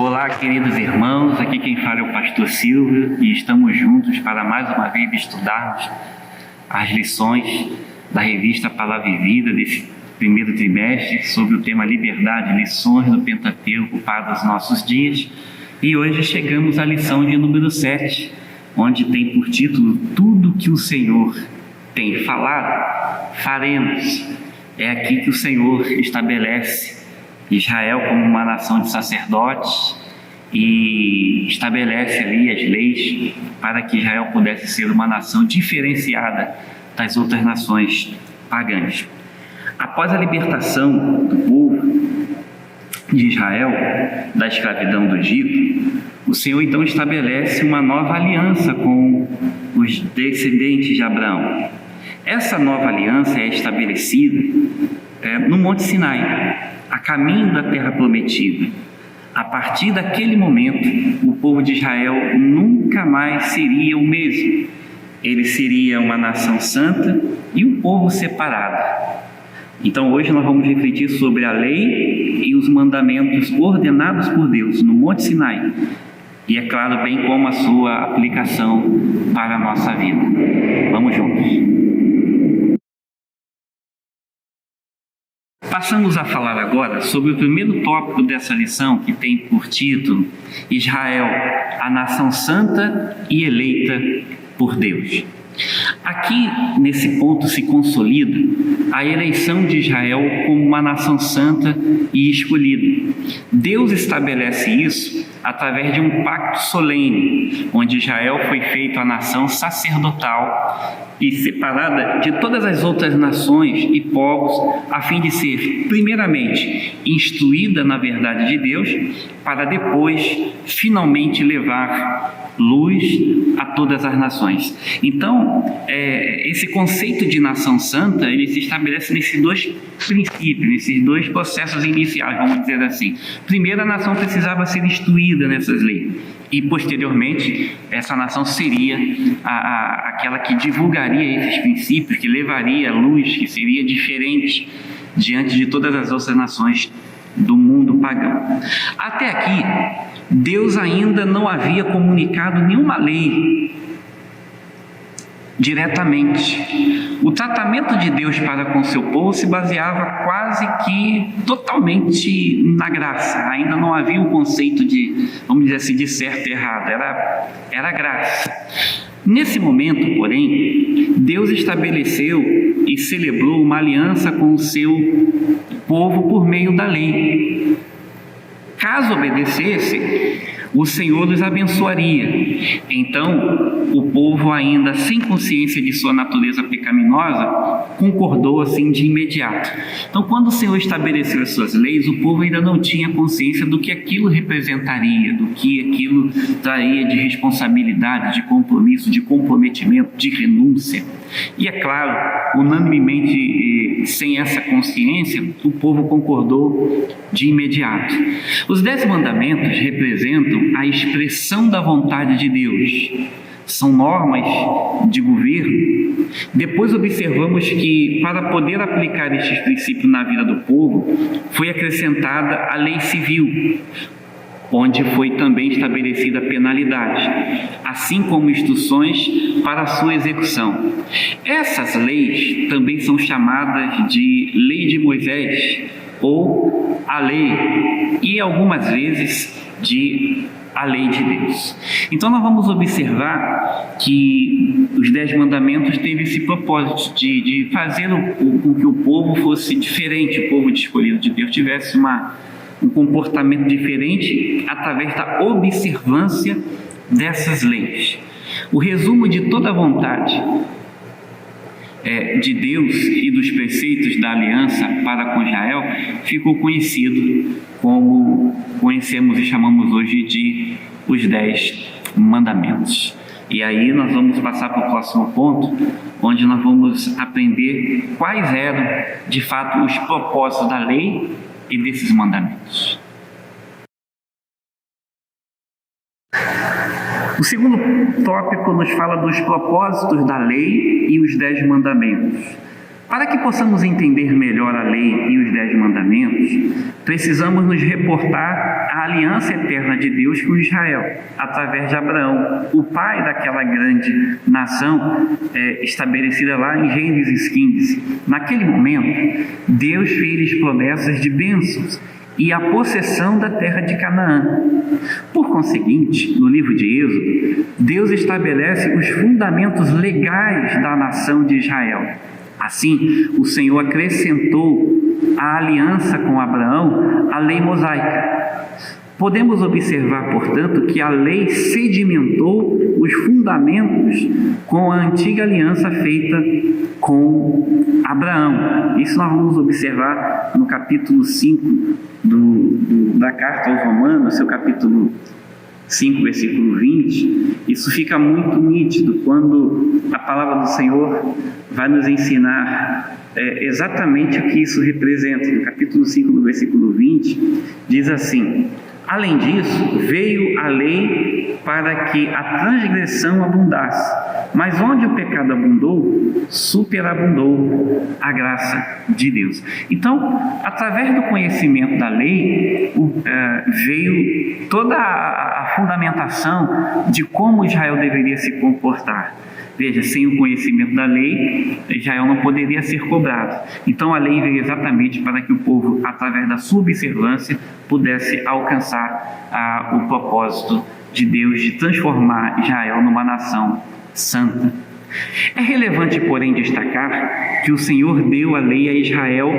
Olá, queridos irmãos, aqui quem fala é o pastor Silvio e estamos juntos para mais uma vez estudarmos as lições da revista Palavra e Vida desse primeiro trimestre sobre o tema liberdade, lições do Pentateuco para os nossos dias. E hoje chegamos à lição de número 7, onde tem por título Tudo que o Senhor tem falado, faremos. É aqui que o Senhor estabelece Israel como uma nação de sacerdotes e estabelece ali as leis para que Israel pudesse ser uma nação diferenciada das outras nações pagãs. Após a libertação do povo de Israel da escravidão do Egito, o Senhor então estabelece uma nova aliança com os descendentes de Abraão. Essa nova aliança é estabelecida no Monte Sinai, a caminho da terra prometida. A partir daquele momento, o povo de Israel nunca mais seria o mesmo. Ele seria uma nação santa e um povo separado. Então hoje nós vamos refletir sobre a lei e os mandamentos ordenados por Deus no Monte Sinai. E é claro, bem como a sua aplicação para a nossa vida. Vamos juntos. Passamos a falar agora sobre o primeiro tópico dessa lição, que tem por título Israel, a nação santa e eleita por Deus. Aqui, nesse ponto, se consolida a eleição de Israel como uma nação santa e escolhida. Deus estabelece isso através de um pacto solene, onde Israel foi feito a nação sacerdotal e separada de todas as outras nações e povos, a fim de ser, primeiramente, instruída na verdade de Deus, para depois, finalmente, levar luz a todas as nações. Então, esse conceito de nação santa, ele se estabelece nesses dois princípios, nesses dois processos iniciais, vamos dizer assim. Primeiro, a nação precisava ser instruída nessas leis, e posteriormente, essa nação seria aquela que divulgaria esses princípios, que levaria a luz, que seria diferente diante de todas as outras nações do mundo pagão. Até aqui, Deus ainda não havia comunicado nenhuma lei diretamente. O tratamento de Deus para com seu povo se baseava quase que totalmente na graça. Ainda não havia o conceito de, vamos dizer assim, de certo e errado. Era graça. Nesse momento, porém, Deus estabeleceu e celebrou uma aliança com o seu povo por meio da lei. Caso obedecesse, o Senhor os abençoaria. Então, o povo, ainda sem consciência de sua natureza pecaminosa, concordou assim de imediato. Então, quando o Senhor estabeleceu as suas leis, o povo ainda não tinha consciência do que aquilo representaria, do que aquilo traria de responsabilidade, de compromisso, de comprometimento, de renúncia. E é claro, unanimemente, sem essa consciência, o povo concordou de imediato. Os 10 mandamentos representam a expressão da vontade de Deus. São normas de governo. Depois observamos que, para poder aplicar estes princípios na vida do povo, foi acrescentada a lei civil, onde foi também estabelecida a penalidade, assim como instruções para a sua execução. Essas leis também são chamadas de Lei de Moisés, ou a lei, e algumas vezes de a lei de Deus. Então nós vamos observar que os 10 mandamentos teve esse propósito de fazer com que o povo fosse diferente, o povo escolhido de Deus tivesse um comportamento diferente através da observância dessas leis. O resumo de toda a vontade de Deus e dos preceitos da aliança para com Israel ficou conhecido como conhecemos e chamamos hoje de os 10 mandamentos. E aí nós vamos passar para o próximo ponto, onde nós vamos aprender quais eram de fato os propósitos da lei e desses mandamentos. O segundo tópico nos fala dos propósitos da lei e os 10 mandamentos. Para que possamos entender melhor a lei e os 10 mandamentos, precisamos nos reportar a aliança eterna de Deus com Israel, através de Abraão, o pai daquela grande nação estabelecida lá em Gênesis 15. Naquele momento, Deus fez promessas de bênçãos e a possessão da terra de Canaã. Por conseguinte, no livro de Êxodo, Deus estabelece os fundamentos legais da nação de Israel. Assim, o Senhor acrescentou à aliança com Abraão a lei mosaica. Podemos observar, portanto, que a lei sedimentou os fundamentos com a antiga aliança feita com Abraão. Isso nós vamos observar no capítulo 5 da carta aos Romanos, seu capítulo 5, versículo 20. Isso fica muito nítido quando a palavra do Senhor vai nos ensinar exatamente o que isso representa. No capítulo 5, no versículo 20, diz assim: além disso, veio a lei para que a transgressão abundasse, mas onde o pecado abundou, superabundou a graça de Deus. Então, através do conhecimento da lei, veio toda a fundamentação de como Israel deveria se comportar. Veja, sem o conhecimento da lei, Israel não poderia ser cobrado. Então a lei veio exatamente para que o povo, através da sua observância, pudesse alcançar o propósito de Deus de transformar Israel numa nação santa. É relevante, porém, destacar que o Senhor deu a lei a Israel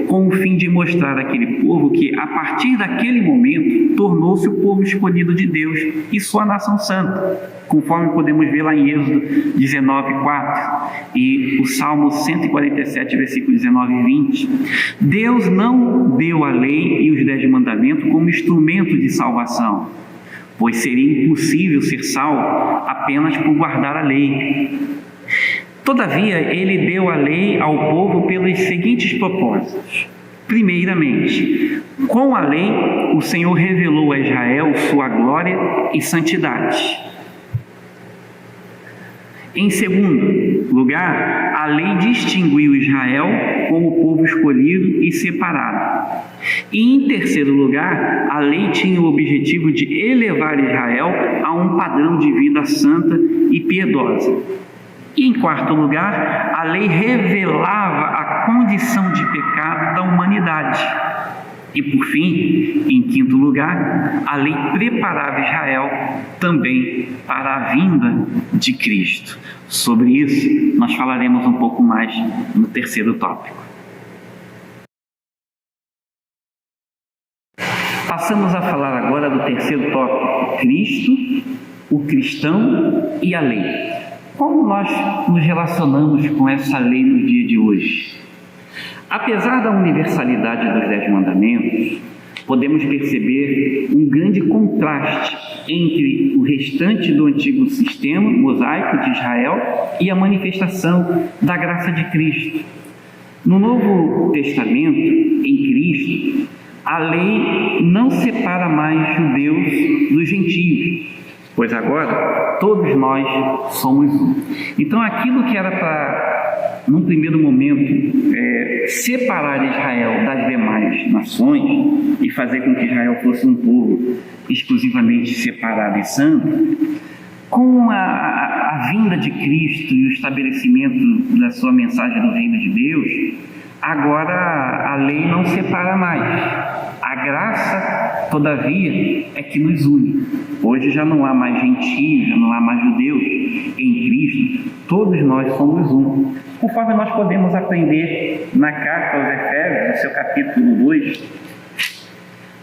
com o fim de mostrar àquele povo que, a partir daquele momento, tornou-se o povo escolhido de Deus e sua nação santa, conforme podemos ver lá em Êxodo 19:4 e o Salmo 147, versículo 19 e 20. Deus não deu a lei e os 10 mandamentos como instrumento de salvação, pois seria impossível ser salvo apenas por guardar a lei. Todavia, ele deu a lei ao povo pelos seguintes propósitos. Primeiramente, com a lei, o Senhor revelou a Israel sua glória e santidade. Em segundo lugar, a lei distinguiu Israel como povo escolhido e separado. E em terceiro lugar, a lei tinha o objetivo de elevar Israel a um padrão de vida santa e piedosa. E em quarto lugar, a lei revelava a condição de pecado da humanidade. E por fim, em quinto lugar, a lei preparava Israel também para a vinda de Cristo. Sobre isso, nós falaremos um pouco mais no terceiro tópico. Passamos a falar agora do terceiro tópico: Cristo, o cristão e a lei. Como nós nos relacionamos com essa lei no dia de hoje? Apesar da universalidade dos 10 mandamentos, podemos perceber um grande contraste entre o restante do antigo sistema mosaico de Israel e a manifestação da graça de Cristo. No Novo Testamento, em Cristo, a lei não separa mais judeus dos gentios, pois agora todos nós somos um. Então aquilo que era para, num primeiro momento, separar Israel das demais nações e fazer com que Israel fosse um povo exclusivamente separado e santo, com a vinda de Cristo e o estabelecimento da sua mensagem do reino de Deus, agora a lei não separa mais. A graça, todavia, é que nos une. Hoje já não há mais gentios, já não há mais judeus. Em Cristo, todos nós somos um. Conforme nós podemos aprender na carta aos Efésios, no seu capítulo 2,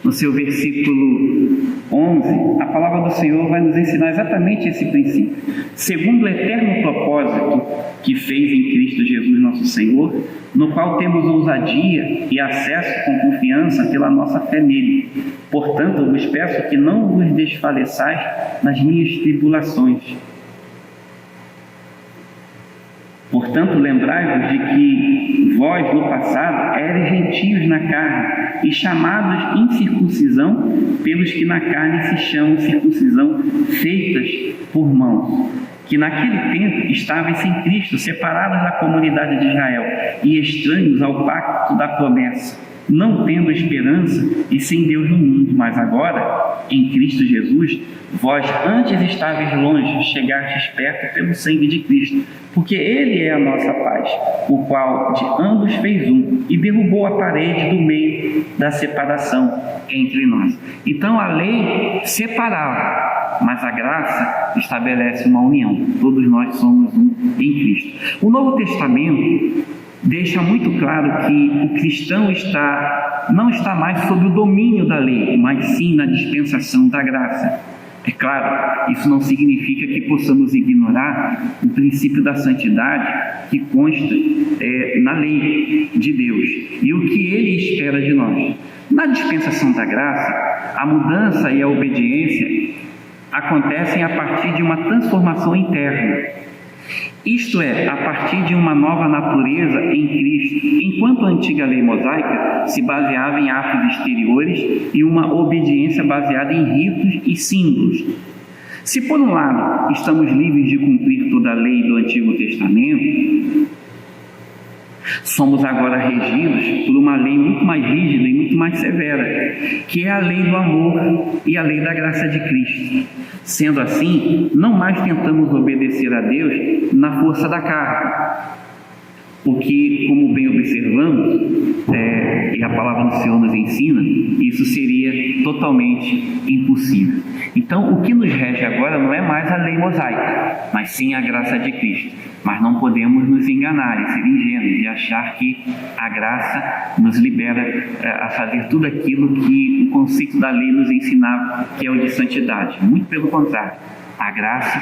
no seu versículo 11, a palavra do Senhor vai nos ensinar exatamente esse princípio. Segundo o eterno propósito que fez em Cristo Jesus nosso Senhor, no qual temos ousadia e acesso com confiança pela nossa fé nele. Portanto, eu vos peço que não vos desfaleçais nas minhas tribulações. Portanto, lembrai-vos de que vós, no passado, eres gentios na carne e chamados incircuncisão pelos que na carne se chamam circuncisão feitas por mãos, que naquele tempo estavam sem Cristo, separados da comunidade de Israel e estranhos ao pacto da promessa, não tendo esperança e sem Deus no mundo. Mas agora, em Cristo Jesus, vós antes estáveis longe, chegastes perto pelo sangue de Cristo, porque Ele é a nossa paz, o qual de ambos fez um e derrubou a parede do meio da separação entre nós. Então a lei separava, mas a graça estabelece uma união. Todos nós somos um em Cristo. O Novo Testamento deixa muito claro que o cristão não está mais sob o domínio da lei, mas sim na dispensação da graça. É claro, isso não significa que possamos ignorar o princípio da santidade que consta na lei de Deus e o que Ele espera de nós. Na dispensação da graça, a mudança e a obediência acontecem a partir de uma transformação interna. Isto é, a partir de uma nova natureza em Cristo, enquanto a antiga lei mosaica se baseava em atos exteriores e uma obediência baseada em ritos e símbolos. Se por um lado estamos livres de cumprir toda a lei do Antigo Testamento, somos agora regidos por uma lei muito mais rígida e muito mais severa, que é a lei do amor e a lei da graça de Cristo. Sendo assim, não mais tentamos obedecer a Deus na força da carne, o que, como bem observamos, e a palavra do Senhor nos ensina, isso seria totalmente impossível. Então, o que nos rege agora não é mais a lei mosaica, mas sim a graça de Cristo. Mas não podemos nos enganar e ser ingênuos de achar que a graça nos libera a fazer tudo aquilo que o conceito da lei nos ensinava, que é o de santidade. Muito pelo contrário, a graça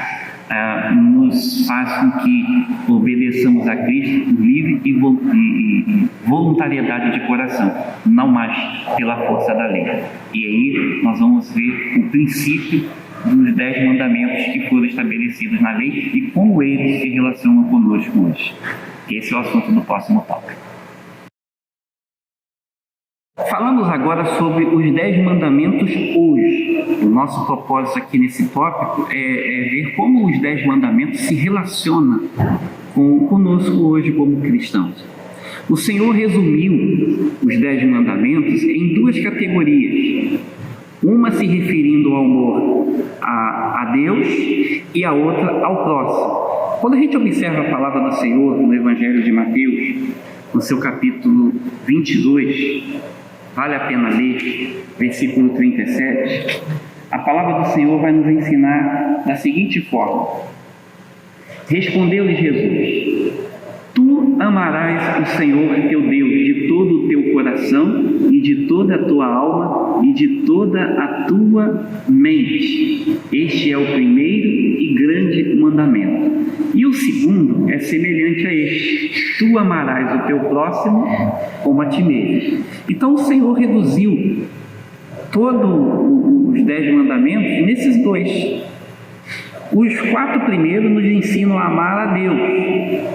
nos faz com que obedeçamos a Cristo por livre e voluntariedade de coração, não mais pela força da lei. E aí nós vamos ver o princípio dos 10 mandamentos que foram estabelecidos na lei e como eles se relacionam conosco hoje. Esse é o assunto do próximo tópico. Falamos agora sobre os 10 mandamentos hoje. O nosso propósito aqui nesse tópico é ver como os 10 mandamentos se relacionam conosco hoje como cristãos. O Senhor resumiu os 10 mandamentos em 2 categorias. Uma se referindo ao amor a Deus e a outra ao próximo. Quando a gente observa a palavra do Senhor no Evangelho de Mateus, no seu capítulo 22, vale a pena ler, versículo 37, a palavra do Senhor vai nos ensinar da seguinte forma: respondeu-lhe Jesus: tu amarás o Senhor teu Deus de todo o teu coração e de toda a tua alma e de toda a tua mente. Este é o primeiro e grande mandamento. E o segundo é semelhante a este: tu amarás o teu próximo como a ti mesmo. Então o Senhor reduziu todos os 10 mandamentos nesses 2. Os 4 primeiros nos ensinam a amar a Deus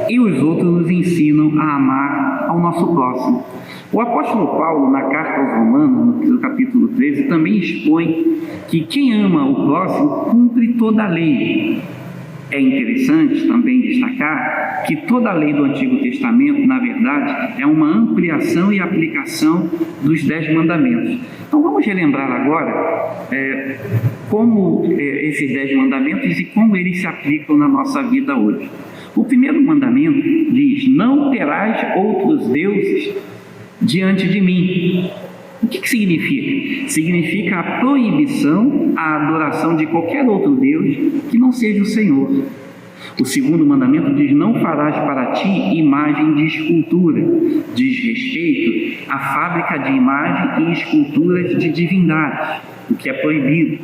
e os outros nos ensinam a amar ao nosso próximo. O apóstolo Paulo, na carta aos Romanos, no capítulo 13, também expõe que quem ama o próximo cumpre toda a lei. É interessante também destacar que toda a lei do Antigo Testamento, na verdade, é uma ampliação e aplicação dos 10 mandamentos. Então vamos relembrar agora como esses 10 mandamentos e como eles se aplicam na nossa vida hoje. O primeiro mandamento diz: não terás outros deuses diante de mim. O que significa? Significa a proibição à adoração de qualquer outro Deus que não seja o Senhor. O segundo mandamento diz: não farás para ti imagem de escultura. Diz respeito à fábrica de imagem e esculturas de divindades, o que é proibido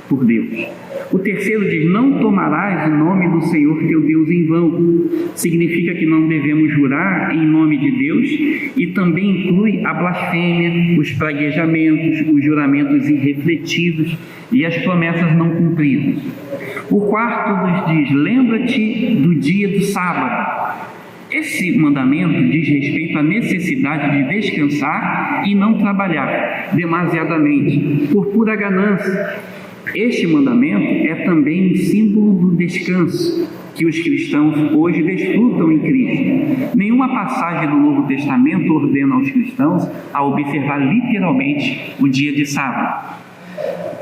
por Deus. O terceiro diz: não tomarás o nome do Senhor teu Deus em vão. Significa que não devemos jurar em nome de Deus e também inclui a blasfêmia, os praguejamentos, os juramentos irrefletidos e as promessas não cumpridas. O quarto nos diz: lembra-te do dia do sábado. Esse mandamento diz respeito à necessidade de descansar e não trabalhar demasiadamente por pura ganância. Este mandamento é também um símbolo do descanso. que os cristãos hoje desfrutam em Cristo. Nenhuma passagem do Novo Testamento ordena aos cristãos a observar literalmente o dia de sábado.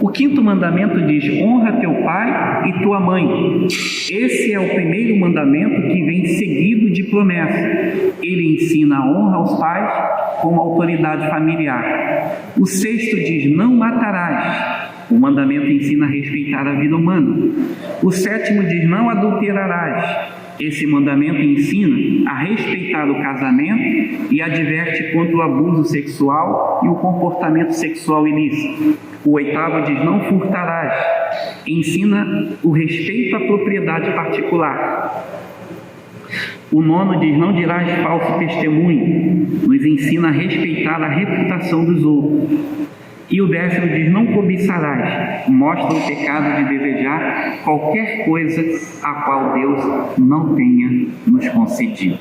O quinto mandamento diz: honra teu pai e tua mãe. Esse é o primeiro mandamento que vem seguido de promessa. Ele ensina a honra aos pais como autoridade familiar. O sexto diz: não matarás. O mandamento ensina a respeitar a vida humana. O sétimo diz: não adulterarás. Esse mandamento ensina a respeitar o casamento e adverte contra o abuso sexual e o comportamento sexual ilícito. O oitavo diz: não furtarás. Ensina o respeito à propriedade particular. O nono diz: não dirás falso testemunho. Nos ensina a respeitar a reputação dos outros. E o décimo diz: não cobiçarás. Mostra o pecado de desejar qualquer coisa a qual Deus não tenha nos concedido.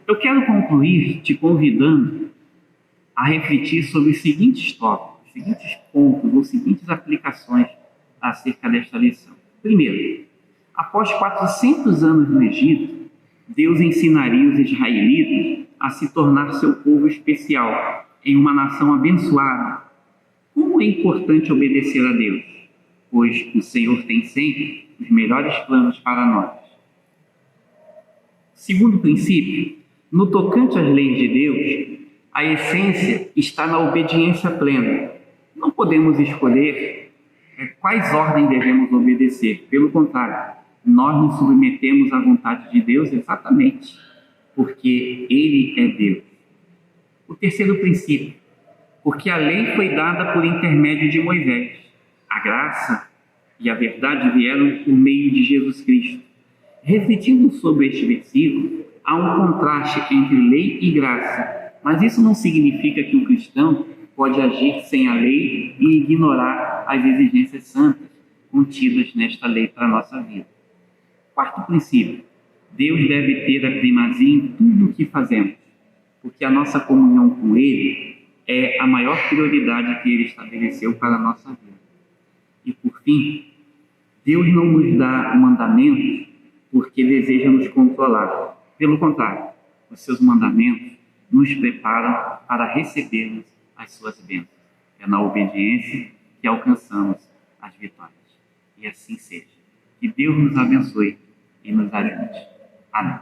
Eu quero concluir te convidando a refletir sobre os seguintes tópicos, os seguintes pontos, ou seguintes aplicações acerca desta lição. Primeiro, após 400 anos no Egito, Deus ensinaria os israelitas a se tornar seu povo especial, em uma nação abençoada. Como é importante obedecer a Deus, pois o Senhor tem sempre os melhores planos para nós. Segundo princípio, no tocante às leis de Deus, a essência está na obediência plena. Não podemos escolher quais ordens devemos obedecer. Pelo contrário, nós nos submetemos à vontade de Deus exatamente porque Ele é Deus. O terceiro princípio, porque a lei foi dada por intermédio de Moisés. A graça e a verdade vieram por meio de Jesus Cristo. Refletindo sobre este versículo, há um contraste entre lei e graça, mas isso não significa que o cristão pode agir sem a lei e ignorar as exigências santas contidas nesta lei para a nossa vida. Quarto princípio, Deus deve ter a primazia em tudo o que fazemos, porque a nossa comunhão com Ele é a maior prioridade que Ele estabeleceu para a nossa vida. E por fim, Deus não nos dá mandamentos porque deseja nos controlar. Pelo contrário, os seus mandamentos nos preparam para recebermos as suas bênçãos. É na obediência que alcançamos as vitórias. E assim seja. Que Deus nos abençoe e nos ajude. Amém.